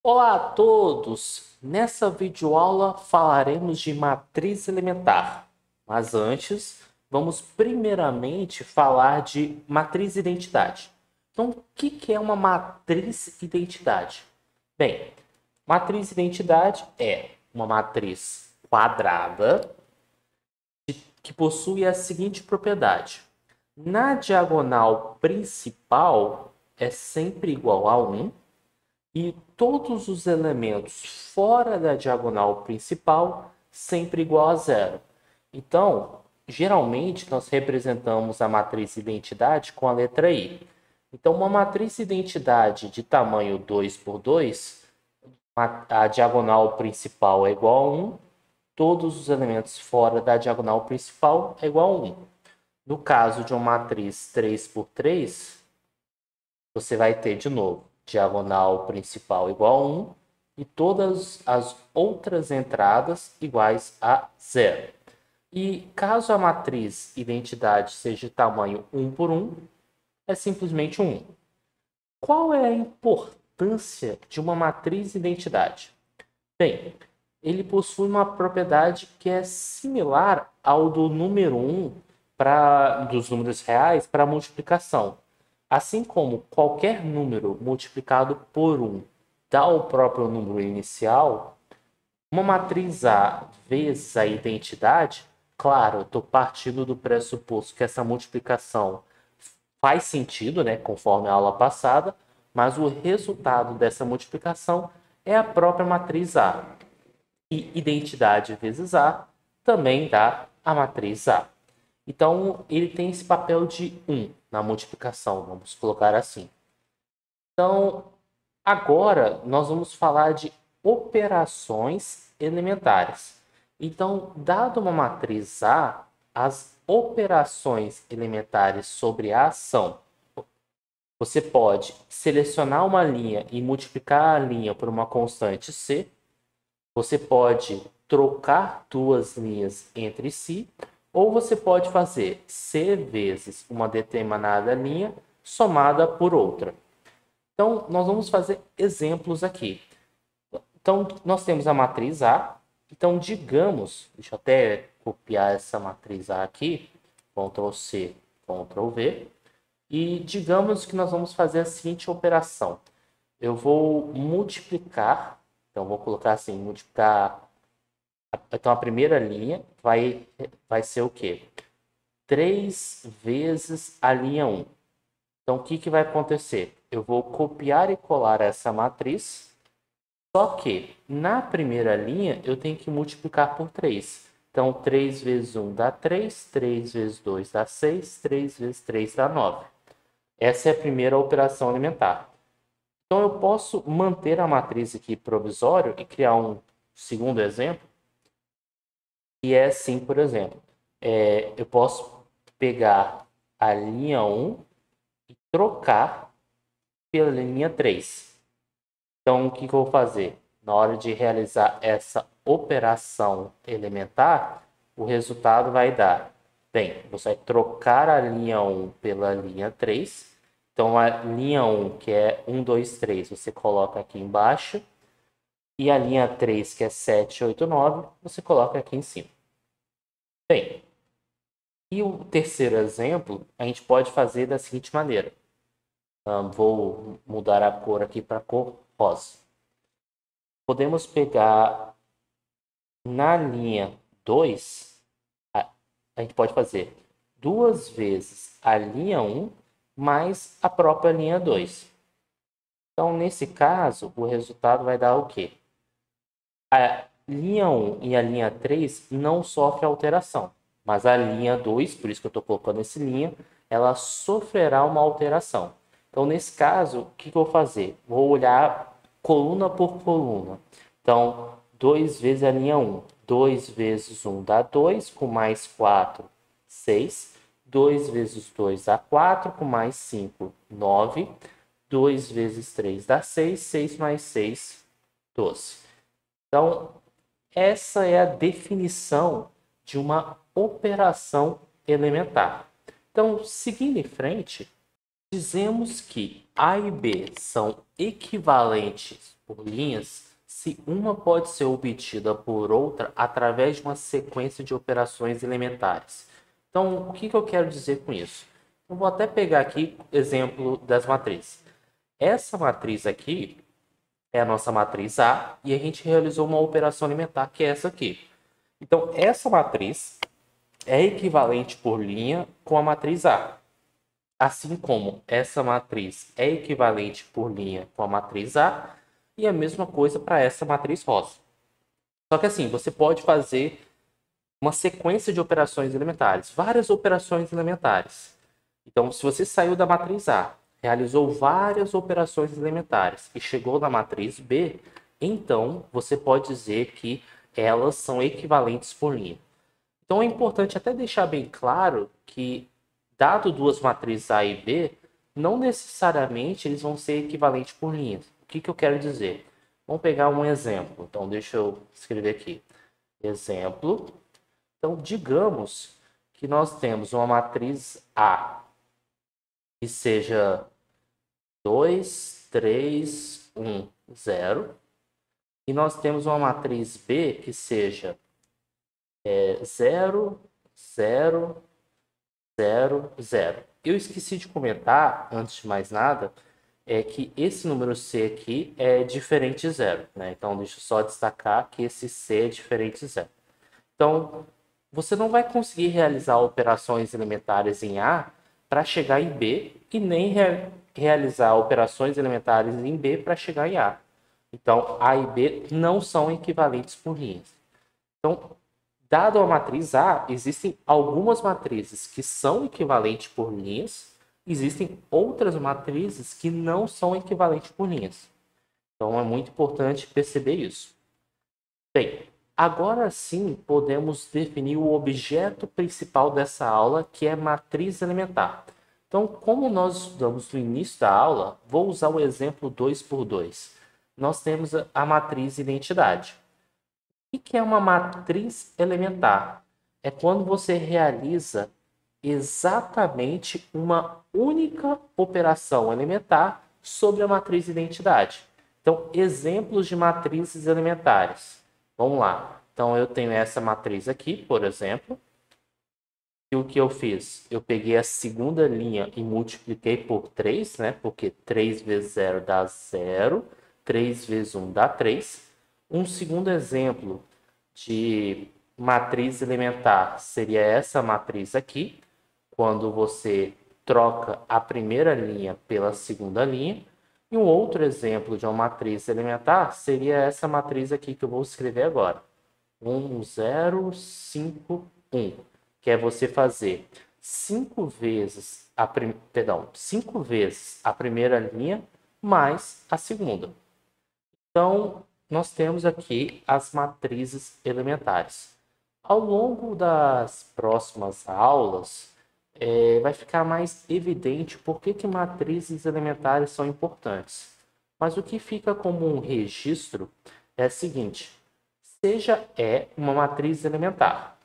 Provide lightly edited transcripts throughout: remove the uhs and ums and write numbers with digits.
Olá a todos! Nessa videoaula falaremos de matriz elementar, mas antes vamos primeiramente falar de matriz identidade. Então, o que é uma matriz identidade? Bem, matriz identidade é uma matriz quadrada que possui a seguinte propriedade: na diagonal principal é sempre igual a 1. E todos os elementos fora da diagonal principal sempre igual a zero. Então, geralmente nós representamos a matriz identidade com a letra I. Então, uma matriz identidade de tamanho 2 por 2, a diagonal principal é igual a 1, todos os elementos fora da diagonal principal é igual a 1. No caso de uma matriz 3 por 3, você vai ter de novo diagonal principal igual a 1 e todas as outras entradas iguais a zero. E caso a matriz identidade seja de tamanho 1 por 1, é simplesmente 1. Qual é a importância de uma matriz identidade? Bem, ele possui uma propriedade que é similar ao do número 1 dos números reais para multiplicação. Assim como qualquer número multiplicado por 1 dá o próprio número inicial, uma matriz A vezes a identidade, claro, eu estou partindo do pressuposto que essa multiplicação faz sentido, né, conforme a aula passada, mas o resultado dessa multiplicação é a própria matriz A. E identidade vezes A também dá a matriz A. Então, ele tem esse papel de 1 na multiplicação, vamos colocar assim. Então, agora nós vamos falar de operações elementares. Então, dado uma matriz A, as operações elementares sobre A são: você pode selecionar uma linha e multiplicar a linha por uma constante C. Você pode trocar duas linhas entre si, ou você pode fazer C vezes uma determinada linha somada por outra. Então, nós vamos fazer exemplos aqui. Então, nós temos a matriz A. Então, digamos, deixa eu até copiar essa matriz A aqui, Ctrl C, Ctrl V. E digamos que nós vamos fazer a seguinte operação. Eu vou multiplicar, então vou colocar assim, multiplicar. Então a primeira linha vai ser o quê? 3 vezes a linha 1. Então o que vai acontecer? Eu vou copiar e colar essa matriz, só que na primeira linha eu tenho que multiplicar por 3. Então 3 vezes 1 dá 3, 3 vezes 2 dá 6, 3 vezes 3 dá 9. Essa é a primeira operação elementar. Então eu posso manter a matriz aqui provisório e criar um segundo exemplo. E é assim, por exemplo, eu posso pegar a linha 1 e trocar pela linha 3. Então, o que eu vou fazer? Na hora de realizar essa operação elementar, o resultado vai dar, bem, você vai trocar a linha 1 pela linha 3. Então, a linha 1, que é 1, 2, 3, você coloca aqui embaixo. E a linha 3, que é 7, 8, 9, você coloca aqui em cima. Bem, e o terceiro exemplo, a gente pode fazer da seguinte maneira. Vou mudar a cor aqui para a cor rosa. Podemos pegar na linha 2, a gente pode fazer 2 vezes a linha 1 mais a própria linha 2. Então, nesse caso, o resultado vai dar o quê? A linha 1 e a linha 3 não sofrem alteração, mas a linha 2, por isso que eu estou colocando esse linha, ela sofrerá uma alteração. Então, nesse caso, o que eu vou fazer? Vou olhar coluna por coluna. Então, 2 vezes a linha 1. 2 vezes 1 dá 2, com mais 4, 6. 2 vezes 2 dá 4, com mais 5, 9. 2 vezes 3 dá 6. 6 mais 6, 12. Então, essa é a definição de uma operação elementar. Então, seguindo em frente, dizemos que A e B são equivalentes por linhas se uma pode ser obtida por outra através de uma sequência de operações elementares. Então, o que eu quero dizer com isso? Eu vou até pegar aqui o exemplo das matrizes. Essa matriz aqui é a nossa matriz A e a gente realizou uma operação elementar que é essa aqui. Então, essa matriz é equivalente por linha com a matriz A. Assim como essa matriz é equivalente por linha com a matriz A, e a mesma coisa para essa matriz rosa. Só que assim, você pode fazer uma sequência de operações elementares, várias operações elementares. Então, se você saiu da matriz A, realizou várias operações elementares e chegou na matriz B, então você pode dizer que elas são equivalentes por linha. Então é importante até deixar bem claro que, dado duas matrizes A e B, não necessariamente eles vão ser equivalentes por linhas. O que eu quero dizer? Vamos pegar um exemplo. Então, deixa eu escrever aqui. Exemplo. Então, digamos que nós temos uma matriz A que seja 2, 3, 1, 0. E nós temos uma matriz B que seja 0, 0, 0, 0. Eu esqueci de comentar, antes de mais nada, que esse número C aqui é diferente de 0, né? Então, deixa eu só destacar que esse C é diferente de 0. Então, você não vai conseguir realizar operações elementares em A para chegar em B e nem realizar operações elementares em B para chegar em A. Então, A e B não são equivalentes por linhas. Então, dado a matriz A, existem algumas matrizes que são equivalentes por linhas, existem outras matrizes que não são equivalentes por linhas. Então é muito importante perceber isso. Bem, agora sim podemos definir o objeto principal dessa aula, que é matriz elementar. Então, como nós estudamos no início da aula, vou usar o exemplo 2 por 2. Nós temos a matriz identidade. O que é uma matriz elementar? É quando você realiza exatamente uma única operação elementar sobre a matriz identidade. Então, exemplos de matrizes elementares. Vamos lá. Então, eu tenho essa matriz aqui, por exemplo. E o que eu fiz? Eu peguei a segunda linha e multipliquei por 3, né? Porque 3 vezes 0 dá 0. 3 vezes 1 dá 3. Um segundo exemplo de matriz elementar seria essa matriz aqui, quando você troca a primeira linha pela segunda linha. E um outro exemplo de uma matriz elementar seria essa matriz aqui que eu vou escrever agora. 1, 0, 5, 1. Que é você fazer 5 vezes cinco vezes a primeira linha mais a segunda. Então, nós temos aqui as matrizes elementares. Ao longo das próximas aulas, vai ficar mais evidente por que matrizes elementares são importantes. Mas o que fica como um registro é o seguinte: seja E uma matriz elementar.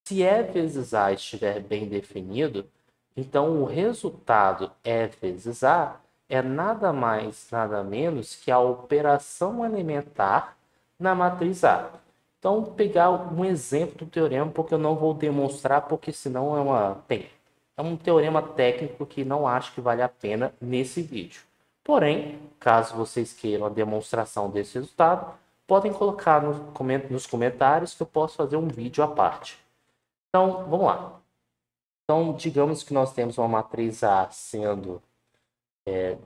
Se E vezes A estiver bem definido, então o resultado E vezes A é nada mais, nada menos que a operação elementar na matriz A. Então, vou pegar um exemplo do teorema, porque eu não vou demonstrar, porque senão é um teorema técnico que não acho que vale a pena nesse vídeo. Porém, caso vocês queiram a demonstração desse resultado, podem colocar nos comentários que eu posso fazer um vídeo à parte. Então, vamos lá. Então, digamos que nós temos uma matriz A sendo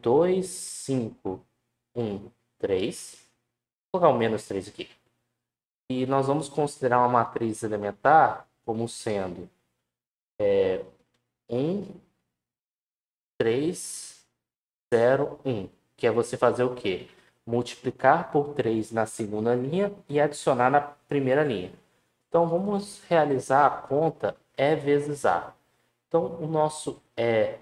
2, 5, 1, 3. Vou colocar o menos 3 aqui. E nós vamos considerar uma matriz elementar como sendo 1, 3, 0, 1. Que é você fazer o quê? Multiplicar por 3 na segunda linha e adicionar na primeira linha. Então, vamos realizar a conta E vezes A. Então, o nosso E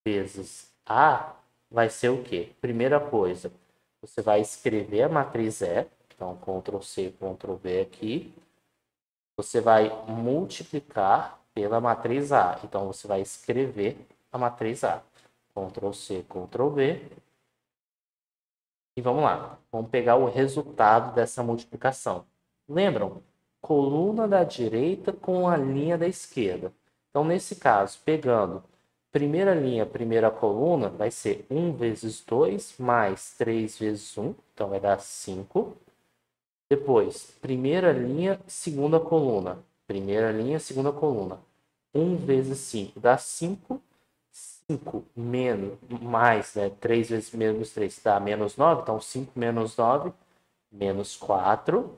vezes A vai ser o quê? Primeira coisa, você vai escrever a matriz E. Então, Ctrl C, Ctrl V aqui. Você vai multiplicar pela matriz A. Então, você vai escrever a matriz A. Ctrl C, Ctrl V. E vamos lá, vamos pegar o resultado dessa multiplicação. Lembram? Coluna da direita com a linha da esquerda. Então, nesse caso, pegando primeira linha, primeira coluna, vai ser 1 vezes 2 mais 3 vezes 1, então vai dar 5. Depois, primeira linha, segunda coluna. Primeira linha, segunda coluna. 1 vezes 5 dá 5. 5 menos, mais, né? 3 vezes menos 3 dá menos 9. Então, 5 menos 9, menos 4.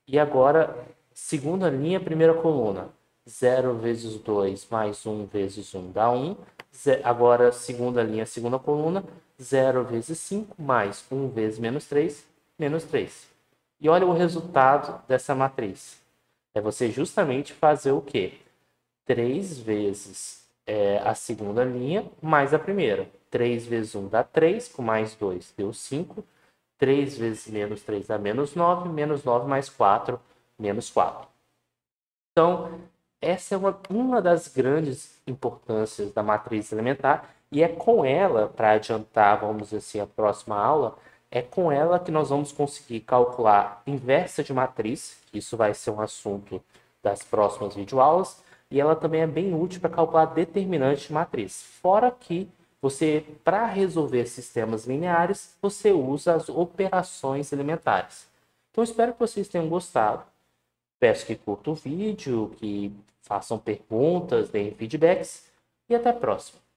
E agora, segunda linha, primeira coluna. 0 vezes 2 mais 1 vezes 1 dá 1. Agora, segunda linha, segunda coluna. 0 vezes 5 mais 1 vezes menos 3, menos 3. E olha o resultado dessa matriz. É você justamente fazer o quê? 3 vezes a segunda linha mais a primeira. 3 vezes 1 dá 3, com mais 2 deu 5. 3 vezes menos 3 dá menos 9, menos 9 mais 4, menos 4. Então, essa é uma das grandes importâncias da matriz elementar, e é com ela, para adiantar, vamos dizer assim, a próxima aula, é com ela que nós vamos conseguir calcular inversa de matriz, que isso vai ser um assunto das próximas videoaulas, e ela também é bem útil para calcular determinante de matriz. Fora que você, para resolver sistemas lineares, você usa as operações elementares. Então, espero que vocês tenham gostado. Peço que curtam o vídeo, que façam perguntas, deem feedbacks e até a próxima.